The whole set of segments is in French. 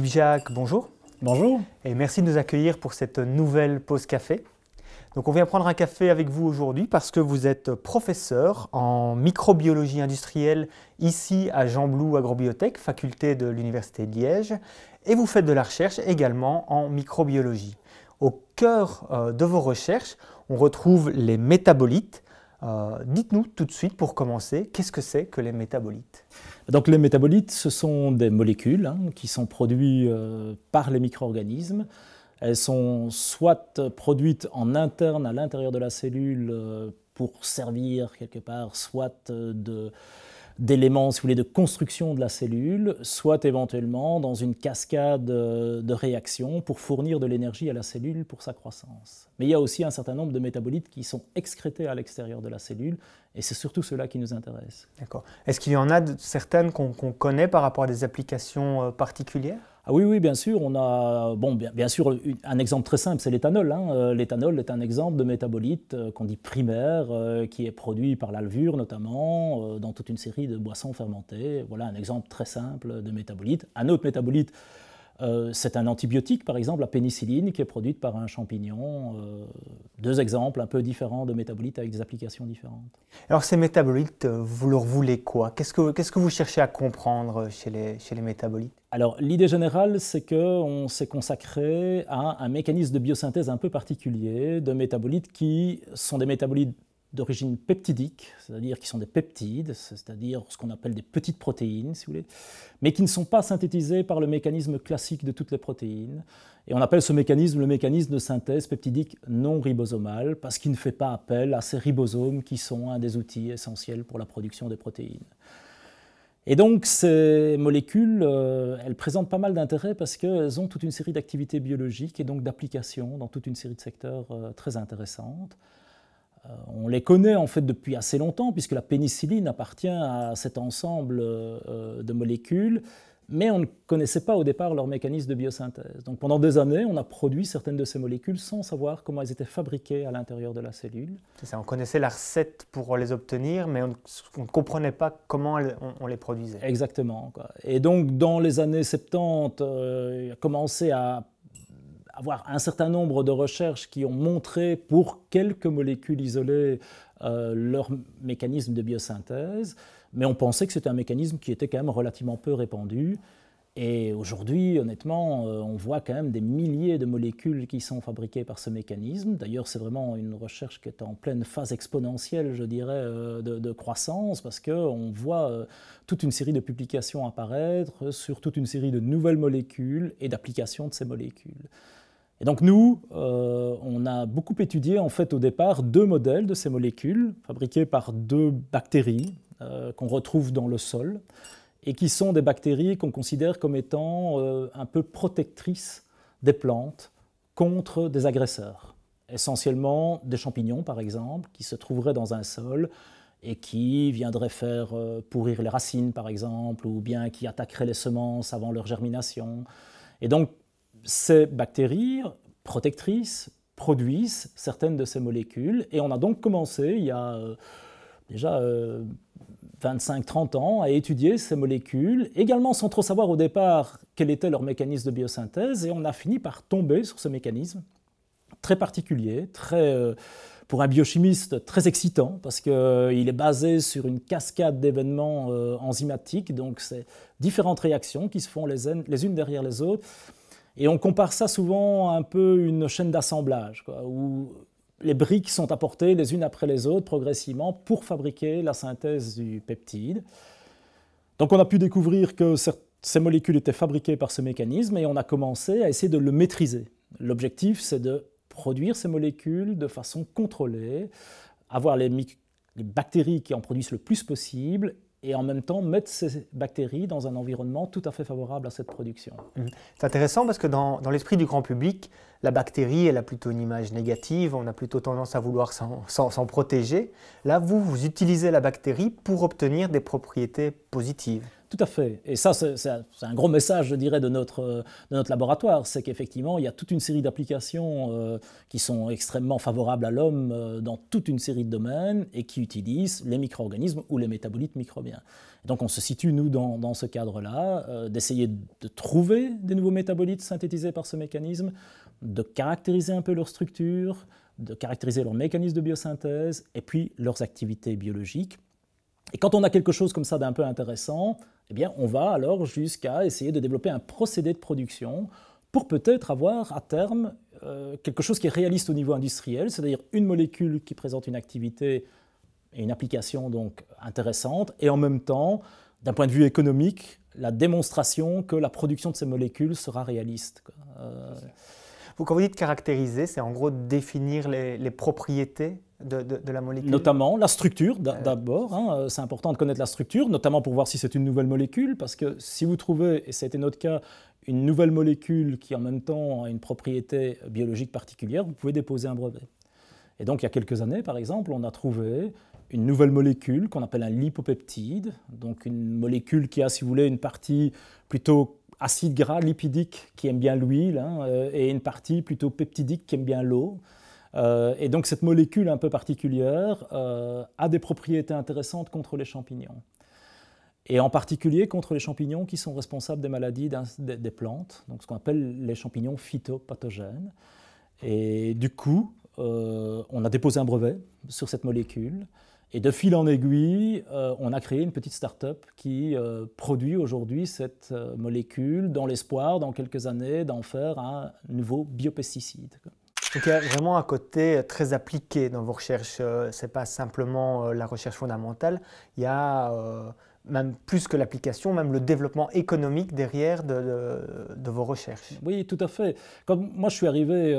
Yves-Jacques, bonjour. Bonjour. Et merci de nous accueillir pour cette nouvelle pause café. Donc on vient prendre un café avec vous aujourd'hui parce que vous êtes professeur en microbiologie industrielle ici à Jean Blou Agrobiotech, faculté de l'Université de Liège, et vous faites de la recherche également en microbiologie. Au cœur de vos recherches, on retrouve les métabolites. Dites-nous tout de suite pour commencer, qu'est-ce que c'est que les métabolites ? Donc les métabolites, ce sont des molécules qui sont produites par les micro-organismes. Elles sont soit produites en interne à l'intérieur de la cellule pour servir quelque part soit d'éléments, si vous voulez, de construction de la cellule, soit éventuellement dans une cascade de réactions pour fournir de l'énergie à la cellule pour sa croissance. Mais il y a aussi un certain nombre de métabolites qui sont excrétés à l'extérieur de la cellule, et c'est surtout ceux-là qui nous intéressent. D'accord. Est-ce qu'il y en a certaines qu'on connaît par rapport à des applications particulières ? Ah oui, bien sûr. On a, bien sûr, un exemple très simple, c'est l'éthanol. L'éthanol est un exemple de métabolite qu'on dit primaire, qui est produit par la levure notamment, dans toute une série de boissons fermentées. Voilà un exemple très simple de métabolite. Un autre métabolite, c'est un antibiotique, par exemple, la pénicilline, qui est produite par un champignon. Deux exemples un peu différents de métabolites avec des applications différentes. Alors ces métabolites, vous leur voulez quoi ? Qu'est-ce que vous cherchez à comprendre chez les métabolites ? Alors l'idée générale, c'est qu'on s'est consacré à un mécanisme de biosynthèse un peu particulier de métabolites qui sont des métabolites d'origine peptidique, c'est-à-dire qui sont des peptides, c'est-à-dire ce qu'on appelle des petites protéines, si vous voulez, mais qui ne sont pas synthétisées par le mécanisme classique de toutes les protéines. Et on appelle ce mécanisme le mécanisme de synthèse peptidique non ribosomal, parce qu'il ne fait pas appel à ces ribosomes qui sont un des outils essentiels pour la production des protéines. Et donc ces molécules, elles présentent pas mal d'intérêt parce qu'elles ont toute une série d'activités biologiques et donc d'applications dans toute une série de secteurs très intéressantes. On les connaît en fait depuis assez longtemps puisque la pénicilline appartient à cet ensemble de molécules, mais on ne connaissait pas au départ leur mécanisme de biosynthèse. Donc pendant des années, on a produit certaines de ces molécules sans savoir comment elles étaient fabriquées à l'intérieur de la cellule. C'est ça, on connaissait la recette pour les obtenir, mais on ne comprenait pas comment on les produisait. Exactement, quoi. Et donc dans les années 70, il a commencé à avoir un certain nombre de recherches qui ont montré pour quelques molécules isolées leur mécanisme de biosynthèse, mais on pensait que c'était un mécanisme qui était quand même relativement peu répandu. Et aujourd'hui, honnêtement, on voit quand même des milliers de molécules qui sont fabriquées par ce mécanisme. D'ailleurs, c'est vraiment une recherche qui est en pleine phase exponentielle, je dirais, de croissance, parce qu'on voit toute une série de publications apparaître sur toute une série de nouvelles molécules et d'applications de ces molécules. Et donc nous, on a beaucoup étudié en fait au départ deux modèles de ces molécules fabriquées par deux bactéries qu'on retrouve dans le sol et qui sont des bactéries qu'on considère comme étant un peu protectrices des plantes contre des agresseurs. Essentiellement des champignons par exemple qui se trouveraient dans un sol et qui viendraient faire pourrir les racines par exemple ou bien qui attaqueraient les semences avant leur germination. Et donc ces bactéries protectrices produisent certaines de ces molécules et on a donc commencé il y a déjà 25-30 ans à étudier ces molécules, également sans trop savoir au départ quel était leur mécanisme de biosynthèse et on a fini par tomber sur ce mécanisme très particulier, pour un biochimiste très excitant parce qu'il est basé sur une cascade d'événements enzymatiques, donc c'est différentes réactions qui se font les unes derrière les autres. Et on compare ça souvent à un peu une chaîne d'assemblage, où les briques sont apportées les unes après les autres progressivement pour fabriquer la synthèse du peptide. Donc on a pu découvrir que ces molécules étaient fabriquées par ce mécanisme et on a commencé à essayer de le maîtriser. L'objectif, c'est de produire ces molécules de façon contrôlée, avoir les bactéries qui en produisent le plus possible et en même temps mettre ces bactéries dans un environnement tout à fait favorable à cette production. C'est intéressant parce que dans l'esprit du grand public, la bactérie, elle a plutôt une image négative, on a plutôt tendance à vouloir s'en protéger. Là, vous utilisez la bactérie pour obtenir des propriétés positives. Tout à fait. Et ça, c'est un gros message, je dirais, de notre laboratoire. C'est qu'effectivement, il y a toute une série d'applications qui sont extrêmement favorables à l'homme dans toute une série de domaines et qui utilisent les micro-organismes ou les métabolites microbiens. Et donc, on se situe, nous, dans ce cadre-là, d'essayer de trouver des nouveaux métabolites synthétisés par ce mécanisme, de caractériser un peu leur structure, de caractériser leur mécanisme de biosynthèse et puis leurs activités biologiques. Et quand on a quelque chose comme ça d'un peu intéressant, eh bien, on va alors jusqu'à essayer de développer un procédé de production pour peut-être avoir à terme quelque chose qui est réaliste au niveau industriel, c'est-à-dire une molécule qui présente une activité et une application donc intéressante, et en même temps, d'un point de vue économique, la démonstration que la production de ces molécules sera réaliste. Quand vous dites caractériser, c'est en gros définir les propriétés de la molécule? Notamment la structure d'abord, hein, c'est important de connaître la structure, notamment pour voir si c'est une nouvelle molécule, parce que si vous trouvez, et c'était notre cas, une nouvelle molécule qui en même temps a une propriété biologique particulière, vous pouvez déposer un brevet. Et donc il y a quelques années, par exemple, on a trouvé une nouvelle molécule qu'on appelle un lipopeptide, donc une molécule qui a, si vous voulez, une partie plutôt acide gras lipidique qui aime bien l'huile, et une partie plutôt peptidique qui aime bien l'eau. Et donc cette molécule un peu particulière a des propriétés intéressantes contre les champignons. Et en particulier contre les champignons qui sont responsables des maladies des plantes, donc ce qu'on appelle les champignons phytopathogènes. Et du coup, on a déposé un brevet sur cette molécule. Et de fil en aiguille, on a créé une petite start-up qui produit aujourd'hui cette molécule dans l'espoir, dans quelques années, d'en faire un nouveau biopesticide. Donc il y a vraiment un côté très appliqué dans vos recherches. Ce n'est pas simplement la recherche fondamentale, il y a même plus que l'application, même le développement économique derrière de vos recherches. Oui, tout à fait. Quand moi je suis arrivé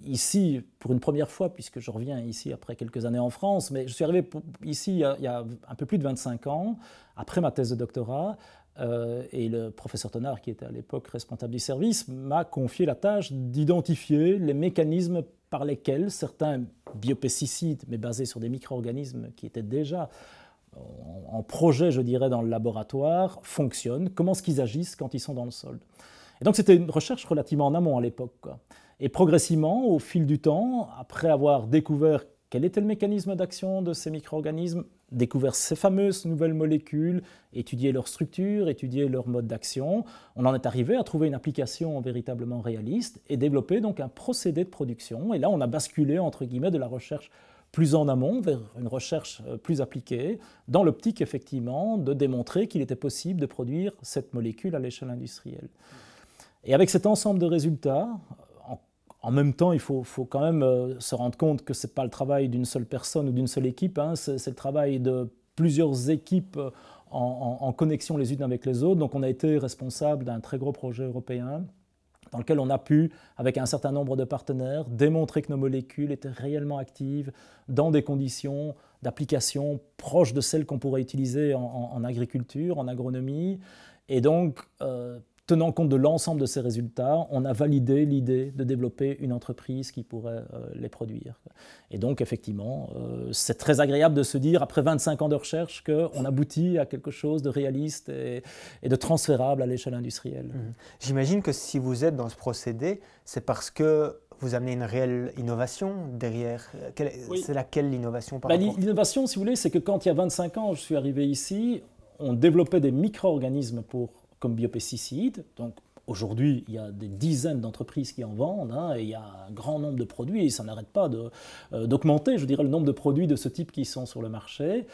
ici pour une première fois, puisque je reviens ici après quelques années en France, mais je suis arrivé ici il y a un peu plus de 25 ans, après ma thèse de doctorat, et le professeur Tonard, qui était à l'époque responsable du service, m'a confié la tâche d'identifier les mécanismes par lesquels certains biopesticides, mais basés sur des micro-organismes qui étaient déjà en projet, je dirais, dans le laboratoire, fonctionnent, comment est-ce qu'ils agissent quand ils sont dans le sol. Et donc c'était une recherche relativement en amont à l'époque, quoi. Et progressivement, au fil du temps, après avoir découvert quel était le mécanisme d'action de ces micro-organismes, découvert ces fameuses nouvelles molécules, étudié leur structure, étudié leur mode d'action, on en est arrivé à trouver une application véritablement réaliste et développer donc un procédé de production. Et là, on a basculé, entre guillemets, de la recherche plus en amont vers une recherche plus appliquée, dans l'optique, effectivement, de démontrer qu'il était possible de produire cette molécule à l'échelle industrielle. Et avec cet ensemble de résultats, en même temps, il faut quand même se rendre compte que ce n'est pas le travail d'une seule personne ou d'une seule équipe, c'est le travail de plusieurs équipes en connexion les unes avec les autres. Donc on a été responsable d'un très gros projet européen dans lequel on a pu, avec un certain nombre de partenaires, démontrer que nos molécules étaient réellement actives dans des conditions d'application proches de celles qu'on pourrait utiliser en agriculture, en agronomie. Et donc, tenant compte de l'ensemble de ces résultats, on a validé l'idée de développer une entreprise qui pourrait les produire. Et donc, effectivement, c'est très agréable de se dire, après 25 ans de recherche, qu'on aboutit à quelque chose de réaliste et de transférable à l'échelle industrielle. J'imagine que si vous êtes dans ce procédé, c'est parce que vous amenez une réelle innovation derrière. Oui. C'est laquelle l'innovation par rapport ? L'innovation, si vous voulez, c'est que quand il y a 25 ans, je suis arrivé ici, on développait des micro-organismes comme biopesticides. Donc aujourd'hui, il y a des dizaines d'entreprises qui en vendent, et il y a un grand nombre de produits et ça n'arrête pas d'augmenter, je dirais, le nombre de produits de ce type qui sont sur le marché.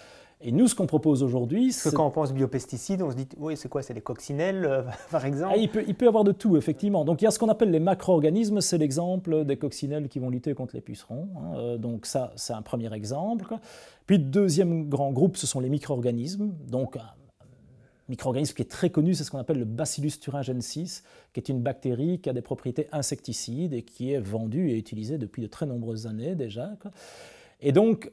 Et nous, ce qu'on propose aujourd'hui, c'est... Parce que quand on pense biopesticides, on se dit, oui, c'est quoi? C'est les coccinelles, par exemple? Il peut y avoir de tout, effectivement. Donc il y a ce qu'on appelle les macro-organismes, c'est l'exemple des coccinelles qui vont lutter contre les pucerons. Donc ça, c'est un premier exemple. Puis le deuxième grand groupe, ce sont les micro-organismes. Donc micro-organisme qui est très connu, c'est ce qu'on appelle le Bacillus thuringiensis, qui est une bactérie qui a des propriétés insecticides et qui est vendue et utilisée depuis de très nombreuses années déjà. Et donc,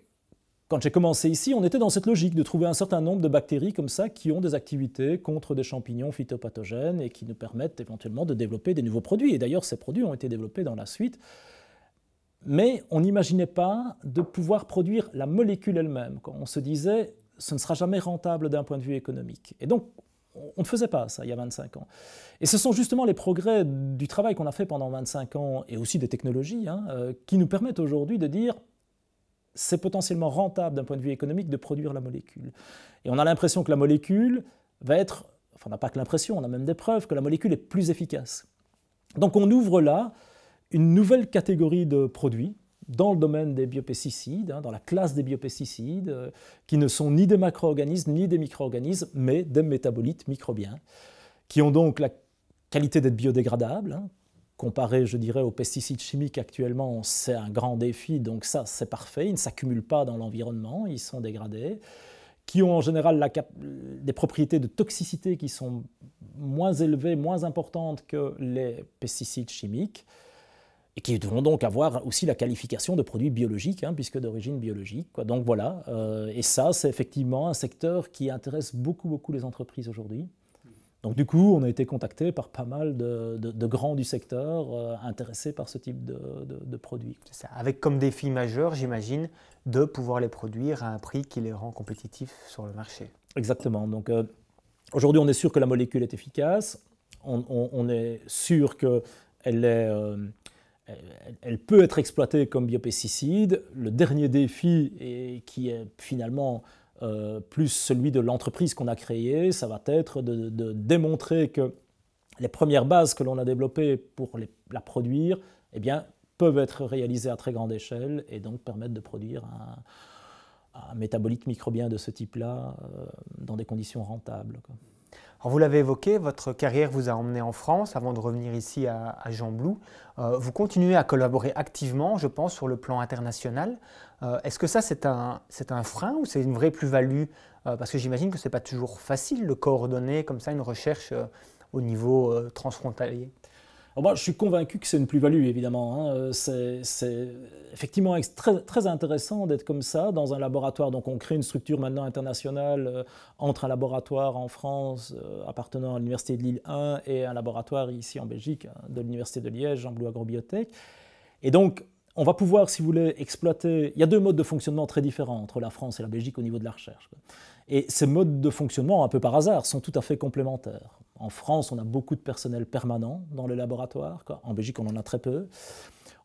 quand j'ai commencé ici, on était dans cette logique de trouver un certain nombre de bactéries comme ça qui ont des activités contre des champignons phytopathogènes et qui nous permettent éventuellement de développer des nouveaux produits. Et d'ailleurs, ces produits ont été développés dans la suite. Mais on n'imaginait pas de pouvoir produire la molécule elle-même. On se disait, ce ne sera jamais rentable d'un point de vue économique. Et donc, on ne faisait pas ça il y a 25 ans. Et ce sont justement les progrès du travail qu'on a fait pendant 25 ans, et aussi des technologies, qui nous permettent aujourd'hui de dire c'est potentiellement rentable d'un point de vue économique de produire la molécule. Et on a l'impression que la molécule va être, enfin on n'a pas que l'impression, on a même des preuves que la molécule est plus efficace. Donc on ouvre là une nouvelle catégorie de produits dans le domaine des biopesticides, dans la classe des biopesticides, qui ne sont ni des macro-organismes ni des micro-organismes, mais des métabolites microbiens, qui ont donc la qualité d'être biodégradables. Comparé, je dirais, aux pesticides chimiques actuellement, c'est un grand défi, donc ça, c'est parfait. Ils ne s'accumulent pas dans l'environnement, ils sont dégradés, qui ont en général des propriétés de toxicité qui sont moins élevées, moins importantes que les pesticides chimiques, et qui vont donc avoir aussi la qualification de produits biologiques, puisque d'origine biologique. Donc voilà, et ça, c'est effectivement un secteur qui intéresse beaucoup les entreprises aujourd'hui. Donc du coup, on a été contacté par pas mal de grands du secteur intéressés par ce type de produits. C'est ça. Avec comme défi majeur, j'imagine, de pouvoir les produire à un prix qui les rend compétitifs sur le marché. Exactement. Donc aujourd'hui, on est sûr que la molécule est efficace. On est sûr qu'elle elle peut être exploitée comme biopesticide. Le dernier défi, qui est finalement plus celui de l'entreprise qu'on a créée, ça va être de démontrer que les premières bases que l'on a développées pour la produire, eh bien, peuvent être réalisées à très grande échelle et donc permettre de produire un métabolite microbien de ce type-là dans des conditions rentables. Alors vous l'avez évoqué, votre carrière vous a emmené en France avant de revenir ici à Gembloux. Vous continuez à collaborer activement, je pense, sur le plan international. Est-ce que ça, c'est un frein ou c'est une vraie plus-value? Parce que j'imagine que ce n'est pas toujours facile de coordonner comme ça une recherche au niveau transfrontalier. Alors moi, je suis convaincu que c'est une plus-value, évidemment. C'est effectivement très intéressant d'être comme ça dans un laboratoire. Donc on crée une structure maintenant internationale entre un laboratoire en France appartenant à l'Université de Lille 1 et un laboratoire ici en Belgique de l'Université de Liège, Gembloux Agrobiotech. Et donc, on va pouvoir, si vous voulez, exploiter... Il y a deux modes de fonctionnement très différents entre la France et la Belgique au niveau de la recherche. Et ces modes de fonctionnement, un peu par hasard, sont tout à fait complémentaires. En France, on a beaucoup de personnel permanent dans les laboratoires. En Belgique, on en a très peu.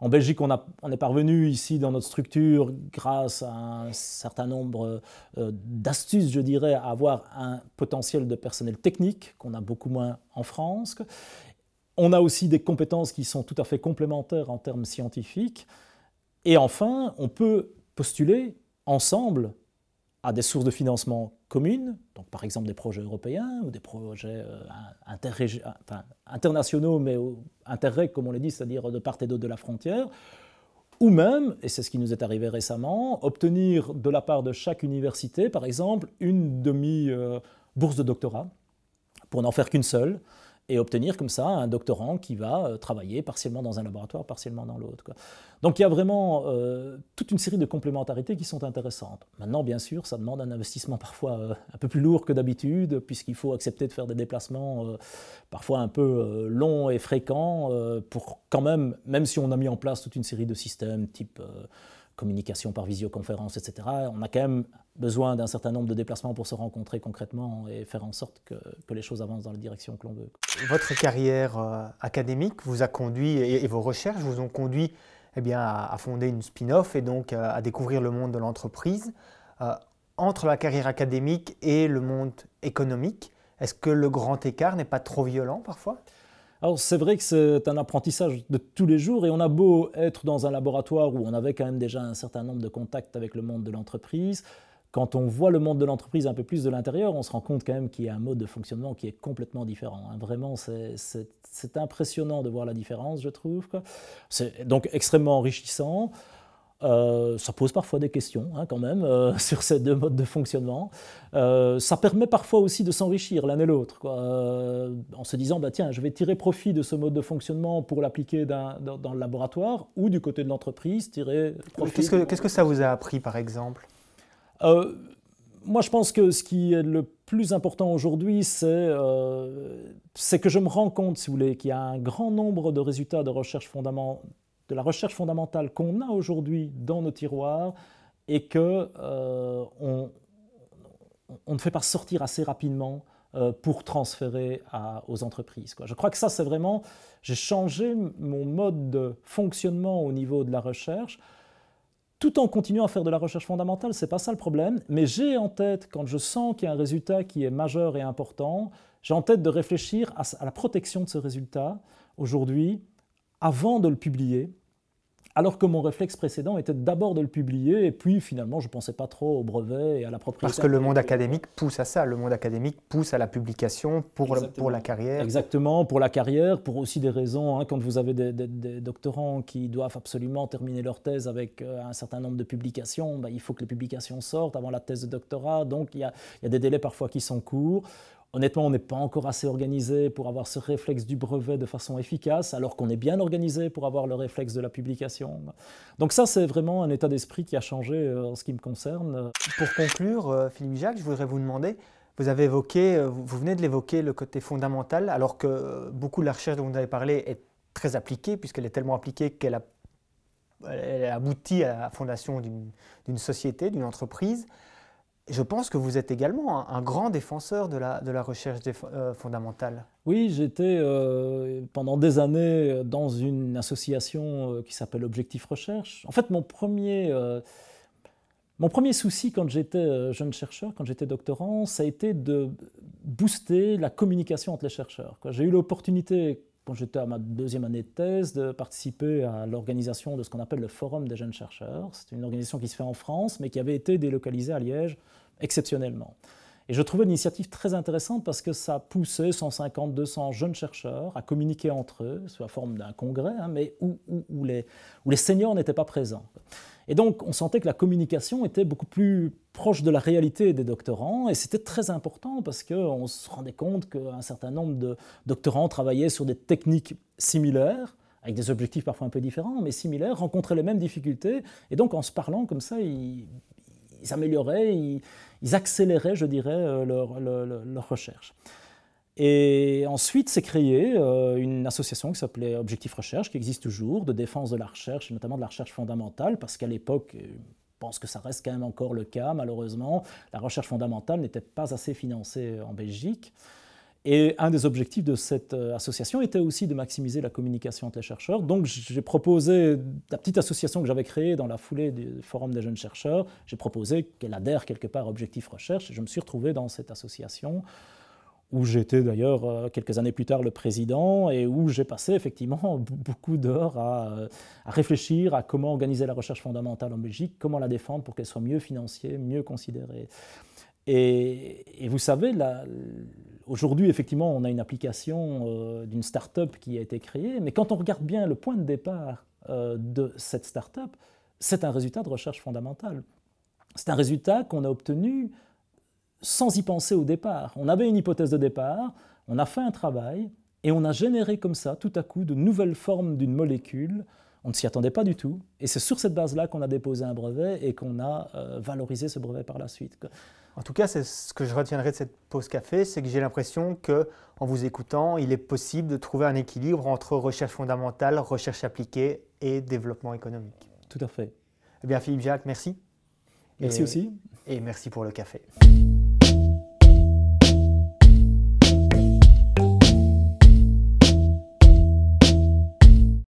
En Belgique, on est parvenu ici dans notre structure, grâce à un certain nombre d'astuces, je dirais, à avoir un potentiel de personnel technique qu'on a beaucoup moins en France. On a aussi des compétences qui sont tout à fait complémentaires en termes scientifiques. Et enfin, on peut postuler ensemble à des sources de financement communes, donc par exemple des projets européens ou des projets internationaux, mais interreg, comme on l'a dit, c'est-à-dire de part et d'autre de la frontière, ou même, et c'est ce qui nous est arrivé récemment, obtenir de la part de chaque université, par exemple, une demi-bourse de doctorat, pour n'en faire qu'une seule, et obtenir comme ça un doctorant qui va travailler partiellement dans un laboratoire, partiellement dans l'autre. Donc il y a vraiment toute une série de complémentarités qui sont intéressantes. Maintenant, bien sûr, ça demande un investissement parfois un peu plus lourd que d'habitude, puisqu'il faut accepter de faire des déplacements parfois un peu longs et fréquents, pour quand même si on a mis en place toute une série de systèmes type communication par visioconférence, etc., on a quand même besoin d'un certain nombre de déplacements pour se rencontrer concrètement et faire en sorte que les choses avancent dans la direction que l'on veut. Votre carrière académique vous a conduit, et vos recherches vous ont conduit à fonder une spin-off et donc à découvrir le monde de l'entreprise. Entre la carrière académique et le monde économique, est-ce que le grand écart n'est pas trop violent parfois ? Alors c'est vrai que c'est un apprentissage de tous les jours et on a beau être dans un laboratoire où on avait quand même déjà un certain nombre de contacts avec le monde de l'entreprise, quand on voit le monde de l'entreprise un peu plus de l'intérieur, on se rend compte quand même qu'il y a un mode de fonctionnement qui est complètement différent. Vraiment, c'est impressionnant de voir la différence, je trouve. C'est donc extrêmement enrichissant. Ça pose parfois des questions quand même sur ces deux modes de fonctionnement. Ça permet parfois aussi de s'enrichir l'un et l'autre, en se disant tiens, je vais tirer profit de ce mode de fonctionnement pour l'appliquer dans le laboratoire, ou du côté de l'entreprise, tirer profit. Qu'est-ce que ça vous a appris par exemple ? Moi, je pense que ce qui est le plus important aujourd'hui, c'est que je me rends compte, si vous voulez, qu'il y a un grand nombre de résultats de la recherche fondamentale qu'on a aujourd'hui dans nos tiroirs et qu'on on ne fait pas sortir assez rapidement pour transférer aux entreprises, quoi. Je crois que ça, c'est vraiment... J'ai changé mon mode de fonctionnement au niveau de la recherche, tout en continuant à faire de la recherche fondamentale, ce n'est pas ça le problème, mais j'ai en tête, quand je sens qu'il y a un résultat qui est majeur et important, j'ai en tête de réfléchir à la protection de ce résultat, aujourd'hui, avant de le publier, alors que mon réflexe précédent était d'abord de le publier, et puis finalement je ne pensais pas trop au brevet et à la propriété. Parce que le monde académique pousse à ça, le monde académique pousse à la publication pour la carrière. Exactement, pour la carrière, pour aussi des raisons, hein, quand vous avez des doctorants qui doivent absolument terminer leur thèse avec un certain nombre de publications, il faut que les publications sortent avant la thèse de doctorat, donc il y a des délais parfois qui sont courts. Honnêtement, on n'est pas encore assez organisé pour avoir ce réflexe du brevet de façon efficace, alors qu'on est bien organisé pour avoir le réflexe de la publication. Donc ça, c'est vraiment un état d'esprit qui a changé en ce qui me concerne. Pour conclure, Philippe Jacques, je voudrais vous demander, vous venez de l'évoquer, le côté fondamental, alors que beaucoup de la recherche dont vous avez parlé est très appliquée, puisqu'elle est tellement appliquée qu'elle aboutit à la fondation d'une société, d'une entreprise. Je pense que vous êtes également un grand défenseur de la recherche fondamentale. Oui, j'étais pendant des années dans une association qui s'appelle Objectif Recherche. En fait, mon premier souci quand j'étais jeune chercheur, quand j'étais doctorant, ça a été de booster la communication entre les chercheurs. J'ai eu l'opportunité, quand j'étais à ma deuxième année de thèse, de participer à l'organisation de ce qu'on appelle le Forum des jeunes chercheurs. C'est une organisation qui se fait en France, mais qui avait été délocalisée à Liège exceptionnellement. Et je trouvais l'initiative très intéressante parce que ça poussait 150, 200 jeunes chercheurs à communiquer entre eux, sous la forme d'un congrès, hein, mais où les seniors n'étaient pas présents. Et donc, on sentait que la communication était beaucoup plus proche de la réalité des doctorants, et c'était très important parce qu'on se rendait compte qu'un certain nombre de doctorants travaillaient sur des techniques similaires, avec des objectifs parfois un peu différents, mais similaires, rencontraient les mêmes difficultés, et donc en se parlant comme ça, ils amélioraient, ils accéléraient, je dirais, leur recherche. Et ensuite, s'est créée une association qui s'appelait Objectif Recherche, qui existe toujours, de défense de la recherche, et notamment de la recherche fondamentale, parce qu'à l'époque, je pense que ça reste quand même encore le cas, malheureusement, la recherche fondamentale n'était pas assez financée en Belgique. Et un des objectifs de cette association était aussi de maximiser la communication entre les chercheurs. Donc j'ai proposé, la petite association que j'avais créée dans la foulée du Forum des jeunes chercheurs, j'ai proposé qu'elle adhère quelque part à Objectif Recherche, et je me suis retrouvé dans cette association, où j'étais d'ailleurs quelques années plus tard le président, et où j'ai passé effectivement beaucoup d'heures à réfléchir à comment organiser la recherche fondamentale en Belgique, comment la défendre pour qu'elle soit mieux financée, mieux considérée. Et vous savez, aujourd'hui, effectivement, on a une application d'une start-up qui a été créée, mais quand on regarde bien le point de départ de cette start-up, c'est un résultat de recherche fondamentale. C'est un résultat qu'on a obtenu sans y penser au départ. On avait une hypothèse de départ, on a fait un travail, et on a généré comme ça, tout à coup, de nouvelles formes d'une molécule. On ne s'y attendait pas du tout, et c'est sur cette base-là qu'on a déposé un brevet et qu'on a valorisé ce brevet par la suite. En tout cas, c'est ce que je retiendrai de cette pause café, c'est que j'ai l'impression qu'en vous écoutant, il est possible de trouver un équilibre entre recherche fondamentale, recherche appliquée et développement économique. Tout à fait. Eh bien, Philippe Jacques, merci. Merci aussi. Et merci pour le café.